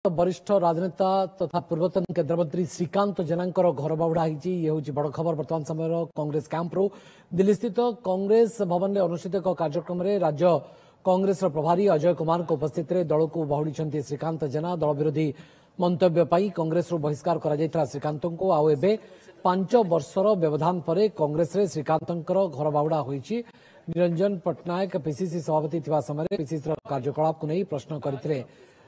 वरिष्ठ राजनेता तथा पूर्वतन केन्द्रमंत्री श्रीकांत जेनांकर घर बाहुड़ा होती ये हूँ बड़ खबर बर्तमान समय कांग्रेस कैंप्रु दिल्ली स्थित कांग्रेस भवन में अनुष्ठित एक कार्यक्रम में राज्य कांग्रेस प्रभारी अजय कुमार उपस्थित में दल को बाहुड़ी श्रीकांत जेना दल विरोधी मंतव्य कांग्रेस बहिष्कार कर श्रीकांत को आउ एबे 5 वर्षर व्यवधान पर कांग्रेस श्रीकांत घर बाहुड़ा होती निरंजन पट्टनायक पीसीसी सभापति समय पीसीसी कार्यकलाप को नहीं प्रश्न करते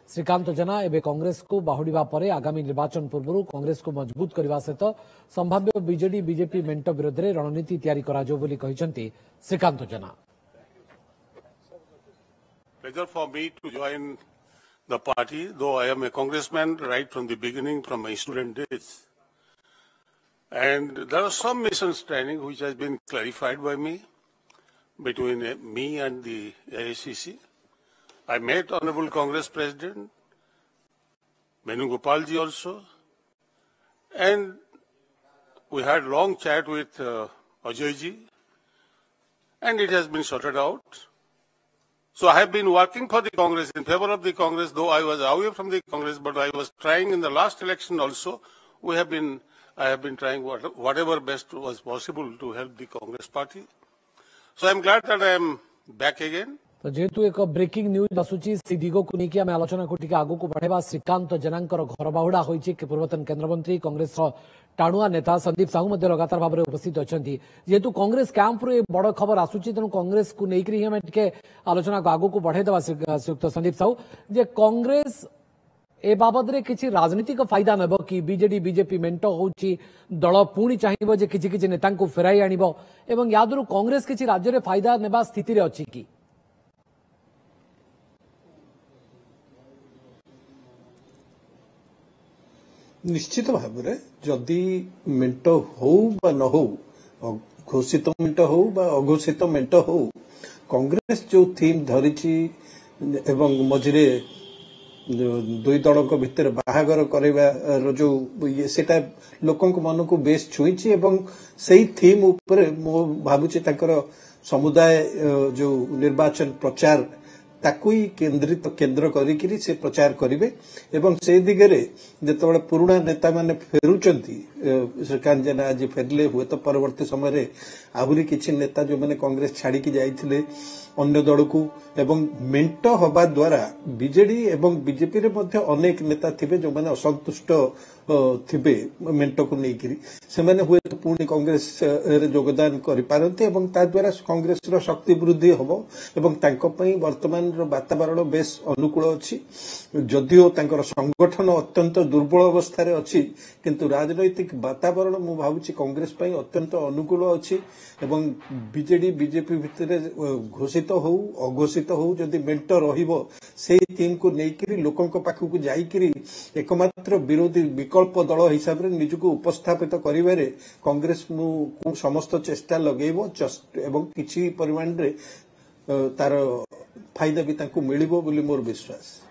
श्रीकांत जेना एवं कांग्रेस को बाहुड़ा पर आगामी निर्वाचन पूर्व कांग्रेस को मजबूत करने सहित संभाव्य बीजेडी बीजेपी मेंट विरोध में रणनीति तैयारी श्रीकांत जेना। Pleasure for me to join the party, though I am a congressman right from the beginning, from my student days. And there was some misunderstanding which has been clarified by me between me and the AICC. I met Honorable Congress President Venugopal ji also, and we had long chat with Ajay ji, and it has been sorted out. So I have been working for the Congress, in favor of the Congress, though I was away from the Congress, but I was trying in the last election also. I have been trying whatever best was possible to help the Congress party. So I am glad that I am back again. तो जेहेतु एक breaking news आसूची से दिग को लेकिन आम आलोचना को आगू को बढ़ेगा श्रीकांत जेनांकर घर बाहुड़ा होती पूर्वतन केन्द्रमंत्री कांग्रेस टाणुआ नेता संदीप साहू लगातार भाव में उपस्थित अच्छा जेहेतु कांग्रेस कैंप्रु बड़ खबर आसूची तेणु कांग्रेस को लेकर आम टे आलोचना को आगू को बढ़ेदेवा श्रीयुक्त संदीप साहू जे कांग्रेस ए बाबद रे किसी राजनीतिक फायदा नेब कि बीजेडी बीजेपी मेंट होची दल पुणी चाहिए जे किसी नेता को फेराई आनिबो एवं यादरू कांग्रेस किसी राज्य में फायदा नेबा स्थिति रे अछि कि निश्चित भाव में जदि मेंट हो बा न हो घोषित मेंट हो बा अघोषित मेंट हो कांग्रेस जो थीम धरिची एवं मझिरे दुई दल भितर बाहागर कर जो सेटा लोकंक मन को बेस छुईची एवं सही थीम ऊपर मो भाबुची ताकर समुदाय जो निर्वाचन प्रचार ताकू ही केंद्र करी से प्रचार करिवे एवं से दिगरे जेतबेले पुराना नेता माने फेरुचंती श्रीकांत जेना आज फेरले हुए तो परवर्ती समय रे आहुरी किछि नेता जो माने कांग्रेस छाड़ी की जाइथिले अन्य दल को एवं मेंट हवा द्वारा बीजेडी एवं बीजेपी रे मध्य अनेक नेता थिबे जो माने असंतुष्ट थिबे मेंट को नेकिरी से माने हुए तो पुणी कांग्रेस रे योगदान करि पारंते एवं ता द्वारा कांग्रेस रो शक्ति वृद्धि होबो एवं तांको पई वर्तमान रो वातावरण बेस अनुकूल अछि जदिओ तांकर संगठन अत्यंत दुर्बल अवस्था रे अछि किंतु राजनैतिक वातावरण मु भाबुची कांग्रेस पई अत्यंत अनुकूल अछि एवं बीजेडी बीजेपी भितरे घोषित हो अघोषित हो जदि मेंट रहिबो सेही टीम को नेकिरी लोकंक पाखु जाइकिरी एकमात्र विरोधी विकल्प दल हिसाब रे निजको उपस्थापित करिवारे कांग्रेस मु समस्त चेष्टा लगेबो एवं किछि परिमाण रे तार फायदा भी तांको मिलिबो बोली मोर विश्वास।